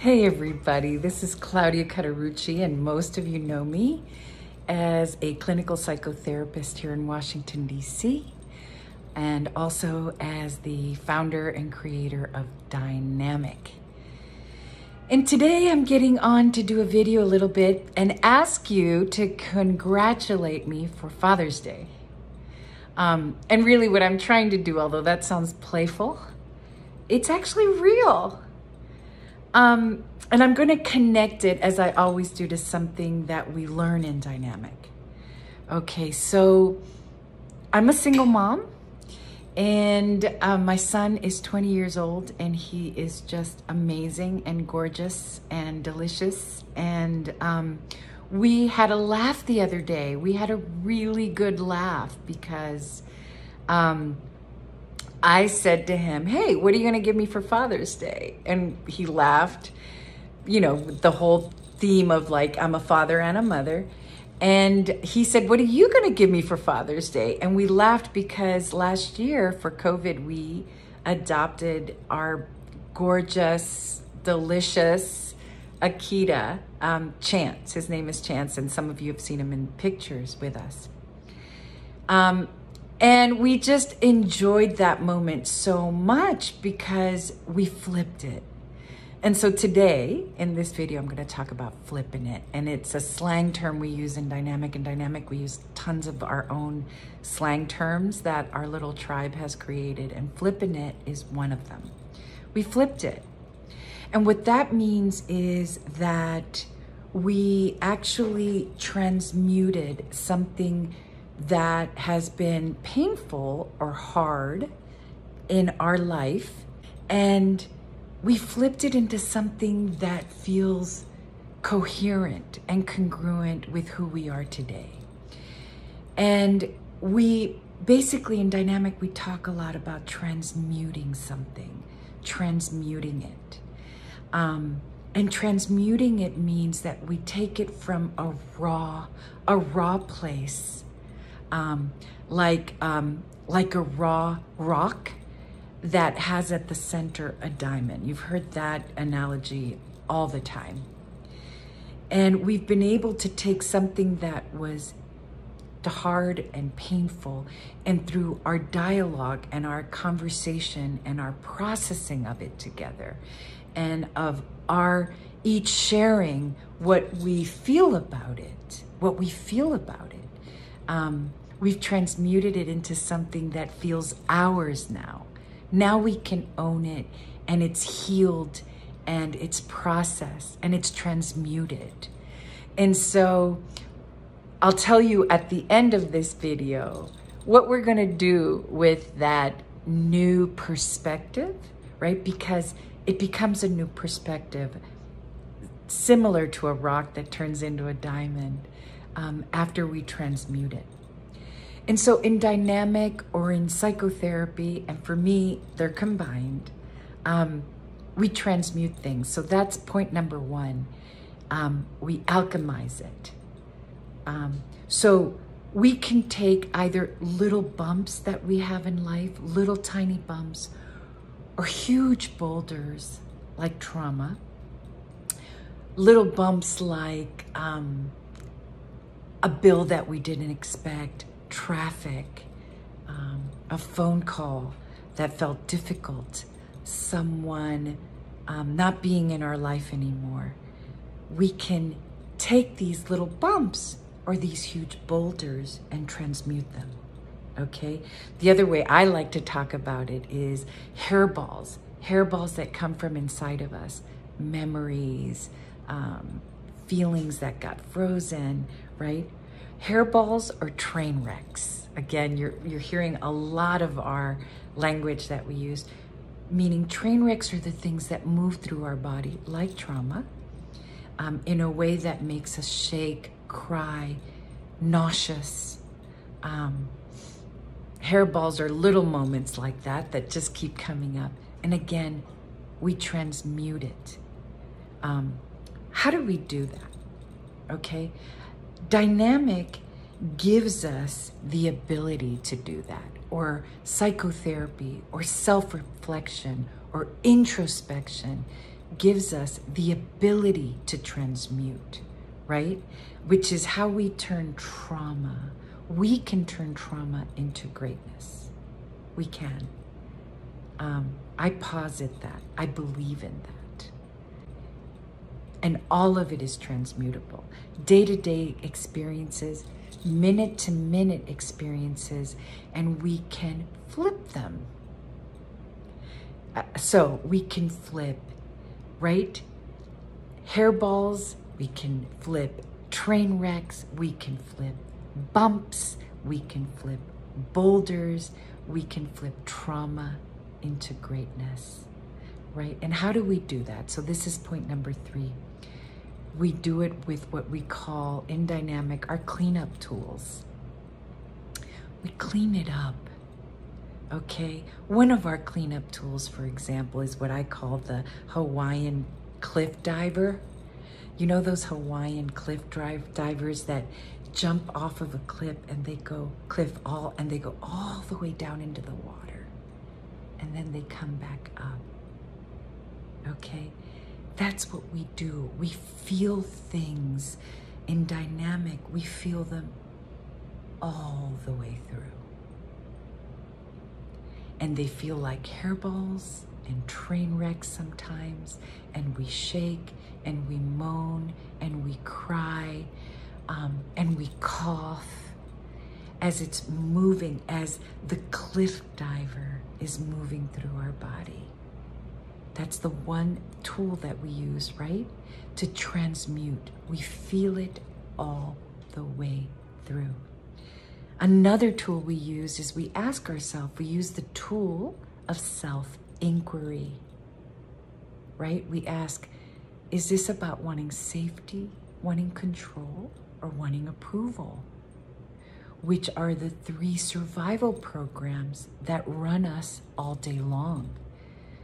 Hey everybody, this is Claudia Cauterucci, and most of you know me as a clinical psychotherapist here in Washington, D.C., and also as the founder and creator of Dynamic. And today I'm getting on to do a video a little bit and ask you to congratulate me for Father's Day. And really what I'm trying to do, although that sounds playful, it's actually real. And I'm going to connect it, as I always do, to something that we learn in Dynamic. Okay, so I'm a single mom, and my son is 20 years old, and he is just amazing and gorgeous and delicious. And we had a laugh the other day. We had a really good laugh because I said to him, hey, what are you going to give me for Father's Day? And he laughed, you know, the whole theme of like, I'm a father and a mother. And he said, what are you going to give me for Father's Day? And we laughed because last year for COVID, we adopted our gorgeous, delicious Akita, Chance. His name is Chance, and some of you have seen him in pictures with us. And we just enjoyed that moment so much because we flipped it. And so today, in this video, I'm going to talk about flipping it. And it's a slang term we use in Dynamic. In Dynamic, we use tons of our own slang terms that our little tribe has created. And flipping it is one of them. We flipped it. And what that means is that we actually transmuted something that has been painful or hard in our life, and we flipped it into something that feels coherent and congruent with who we are today. And we basically, in Dynamic, we talk a lot about transmuting something, transmuting it. And transmuting it means that we take it from a raw place, like a raw rock that has at the center a diamond. You've heard that analogy all the time. And we've been able to take something that was hard and painful, and through our dialogue and our conversation and our processing of it together, and of our each sharing what we feel about it, we've transmuted it into something that feels ours now. Now we can own it, and it's healed, and it's processed, and it's transmuted. And so I'll tell you at the end of this video what we're gonna do with that new perspective, right? Because it becomes a new perspective, similar to a rock that turns into a diamond after we transmute it. And so in Dynamic or in psychotherapy, and for me, they're combined, we transmute things. So that's point number one. We alchemize it. So we can take either little bumps that we have in life, little tiny bumps, or huge boulders like trauma, little bumps like a bill that we didn't expect, traffic, a phone call that felt difficult, someone not being in our life anymore. We can take these little bumps or these huge boulders and transmute them, okay? The other way I like to talk about it is hairballs that come from inside of us, memories, feelings that got frozen, right? Hairballs or train wrecks. Again, you're hearing a lot of our language that we use, meaning train wrecks are the things that move through our body, like trauma, in a way that makes us shake, cry, nauseous. Hairballs are little moments like that just keep coming up. And again, we transmute it. How do we do that? Okay. Dynamic gives us the ability to do that, or psychotherapy, or self-reflection, or introspection gives us the ability to transmute, right? Which is how we turn trauma. We can turn trauma into greatness. We can. I posit that. I believe in that. And all of it is transmutable. Day-to-day experiences, minute-to-minute experiences, and we can flip them. So we can flip, right? Hairballs, we can flip. Train wrecks, we can flip. Bumps, we can flip. Boulders, we can flip trauma into greatness, right? And how do we do that? So this is point number 3. We do it with what we call in dynamic our cleanup tools. We clean it up, okay? One of our cleanup tools, for example, is what I call the Hawaiian cliff diver. You know those Hawaiian cliff divers that jump off of a cliff and they go all the way down into the water, and then they come back up, okay? That's what we do. We feel things in dynamic. We feel them all the way through. And they feel like hairballs and train wrecks sometimes, and we shake and we moan and we cry and we cough as it's moving, as the cliff diver is moving through our body. That's the one tool that we use, right? To transmute. We feel it all the way through. Another tool we use is we ask ourselves, we use the tool of self-inquiry, right? We ask, is this about wanting safety, wanting control, or wanting approval? Which are the 3 survival programs that run us all day long.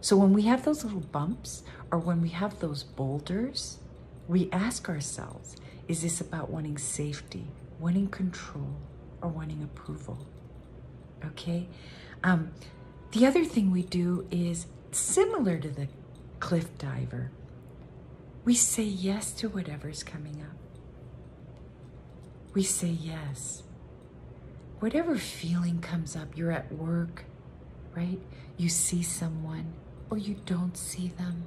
So when we have those little bumps, or when we have those boulders, we ask ourselves, is this about wanting safety, wanting control, or wanting approval? Okay? The other thing we do is similar to the cliff diver. We say yes to whatever's coming up. We say yes. Whatever feeling comes up, you're at work, right? You see someone, or you don't see them.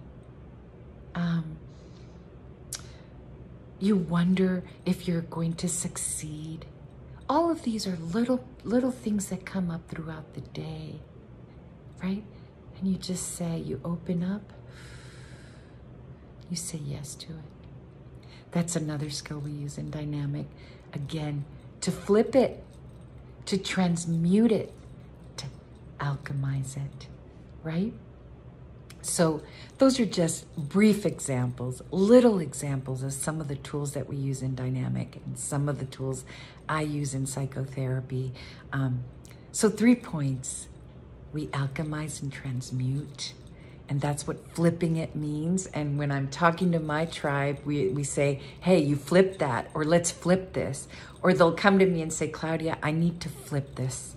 You wonder if you're going to succeed. All of these are little things that come up throughout the day, right? And you just say, you open up, you say yes to it. That's another skill we use in dynamic. Again, to flip it, to transmute it, to alchemize it, right? So those are just brief examples, little examples of some of the tools that we use in dynamic and some of the tools I use in psychotherapy. So 3 points: we alchemize and transmute, and that's what flipping it means. And when I'm talking to my tribe, we say, hey, you flipped that, or let's flip this. Or they'll come to me and say, Claudia, I need to flip this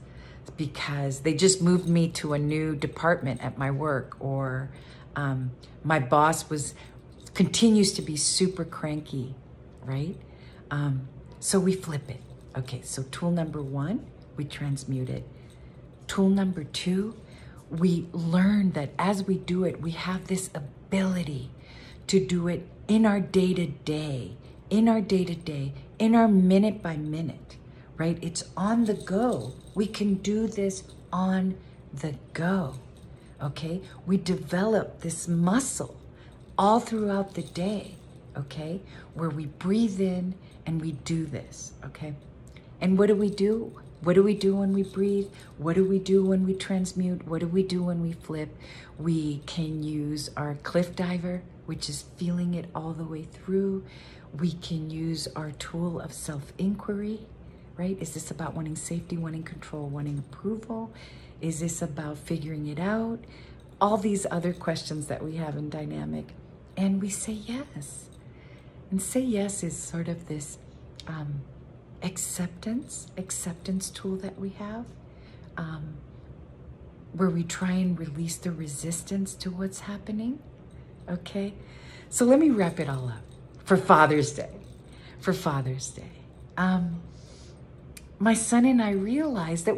because they just moved me to a new department at my work, or my boss continues to be super cranky, right? So we flip it. Okay, so tool number 1, we transmute it. Tool number 2, we learn that as we do it, we have this ability to do it in our day-to-day, in our minute by minute, right? It's on the go. We can do this on the go, okay? We develop this muscle all throughout the day, okay? Where we breathe in and we do this, okay? And what do we do? What do we do when we breathe? What do we do when we transmute? What do we do when we flip? We can use our cliff diver, which is feeling it all the way through. We can use our tool of self-inquiry, right? Is this about wanting safety, wanting control, wanting approval? Is this about figuring it out? All these other questions that we have in dynamic. And we say yes. And say yes is sort of this acceptance tool that we have, where we try and release the resistance to what's happening, Okay? So let me wrap it all up for Father's Day. For Father's Day. My son and I realized that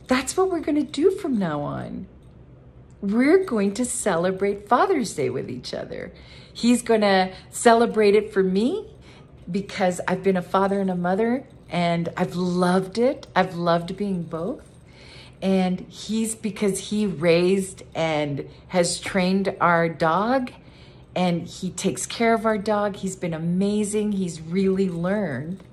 that's what we're going to do from now on. We're going to celebrate Father's Day with each other. He's going to celebrate it for me because I've been a father and a mother, and I've loved it. I've loved being both. And because he raised and has trained our dog, and he takes care of our dog. He's been amazing. He's really learned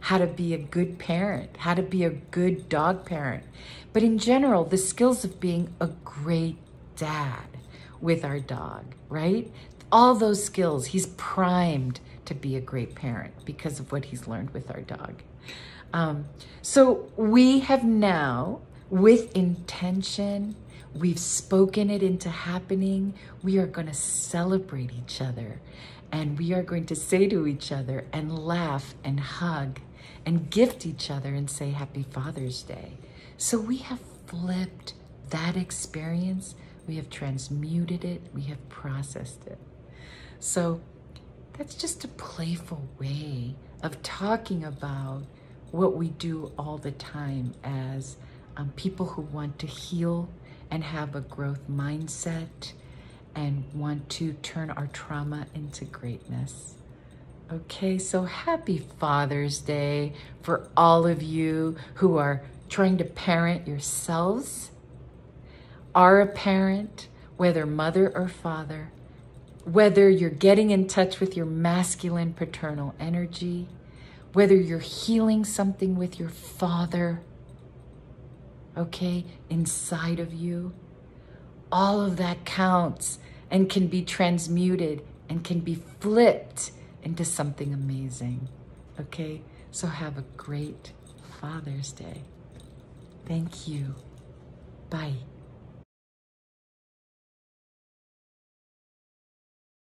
how to be a good parent, how to be a good dog parent. But in general, the skills of being a great dad with our dog, right? All those skills, he's primed to be a great parent because of what he's learned with our dog. So we have now, with intention, we've spoken it into happening. We are going to celebrate each other, and we are going to say to each other and laugh and hug and gift each other and say Happy Father's Day. So we have flipped that experience. We have transmuted it. We have processed it. So that's just a playful way of talking about what we do all the time as people who want to heal and have a growth mindset and want to turn our trauma into greatness. Okay, so happy Father's Day for all of you who are trying to parent yourselves, are a parent, whether mother or father, whether you're getting in touch with your masculine paternal energy, whether you're healing something with your father, okay, inside of you. All of that counts and can be transmuted and can be flipped into something amazing, okay? So have a great Father's Day. Thank you. Bye.